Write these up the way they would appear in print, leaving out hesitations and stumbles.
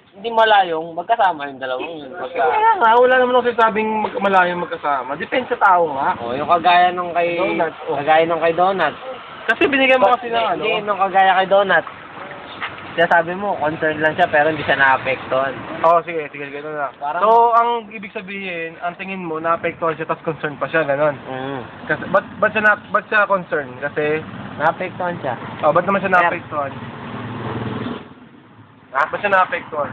Hindi malayong, magkasama yung dalawang yun. Kaya nga, wala naman ako sinasabing malayong magkasama. Depende sa tao nga. Yung kagaya nung kay... Donut, oh. Kagaya nung kay Donut. Kasi binigyan mo kasi ng ano. Hindi, nung kagaya kay Donut. Kaya sabi mo, concerned lang siya pero hindi siya na-apektuhan. Oo, sige, gano'n na. Parang- So, ang ibig sabihin, ang tingin mo, naapektuhan siya, tapos concerned pa siya, gano'n. Kasi, ba't siya concerned? Kasi, Na-apektuhan siya. ba't naman siya naapektuhan? Ba't siya naapektuhan?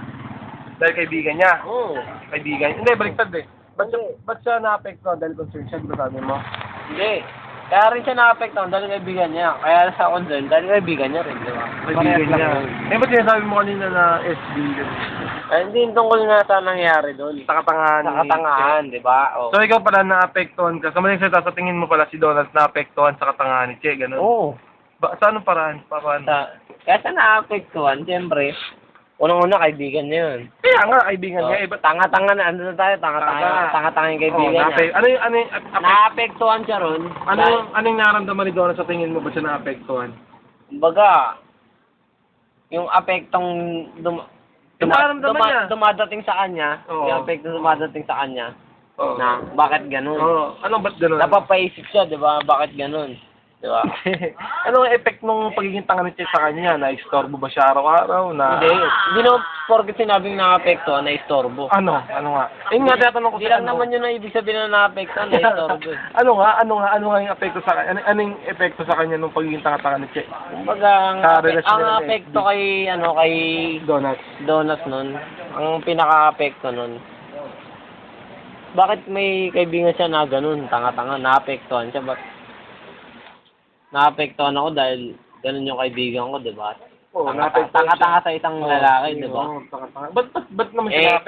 Dahil kaibigan niya. Oo. Kaibigan. Hindi, baliktad eh. Ba't siya naapektuhan? Dahil concerned siya, di ba sabi mo? Hindi. Kaya rin siya na-apektuhan dahil kaibigan niya. Kaya sa concern dahil kaibigan niya rin, di ba? Kaibigan niya. Ba't sinasabi mo kanina na SB? Hindi tungkol nga sa nangyari doon. Sa katangahan. Sa katangahan, di ba? Oh. So, ikaw pala naapektuhan ka. Sa maling salita, sa tingin mo pala si Donald naapektuhan sa katangahan ni Che, gano'n? Oo. Sa anong paraan? Kaya sa na-apektuhan, siyempre, unang-una kaibigan niya yun. Kaya nga, kaibigan niya. Oh, tanga-tanga na, ano na tayo, tanga-tanga yung kaibigan niya. Ano yung Naapektuhan siya ron. ano yung naramdaman ni Donald sa tingin mo ba siya naapektuhan? Baga, yung apektong Nararamdaman niya. dumadating sa kanya, Oo. yung apektong dumadating sa kanya, Oo. na bakit ganun? Oo. Ano ba't gano'n? Napapaisip siya, di ba? Bakit ganun? Di ba? Ano ang effect nung pagiging tanga ni Che sa kanya? Na-istorbo ba siya araw-araw? Hindi naman porket sinabing na-apektuhan, na-istorbo. Ano nga? Ayun nga, tinatanong ko Hindi lang naman yun ang ibig sabihin na na-apektuhan, na-istorbo. Ano nga yung epekto sa kanya? Ano yung epekto sa kanya nung pagiging tanga-tanga ni Che? Kumbaga, Sa relasyon ang nila ni apekto kay Donald. Donut nun, ang pinaka-apekto nun, bakit may kaibigan siya na ganun, tanga-tanga, na-apektuhan siya, ba't na-apektuhan ako dahil ganun yung kaibigan ko, di ba? Oo, Tanga-tanga sa isang lalaki, di ba? Oo, tanga-tanga. Ba't naman siya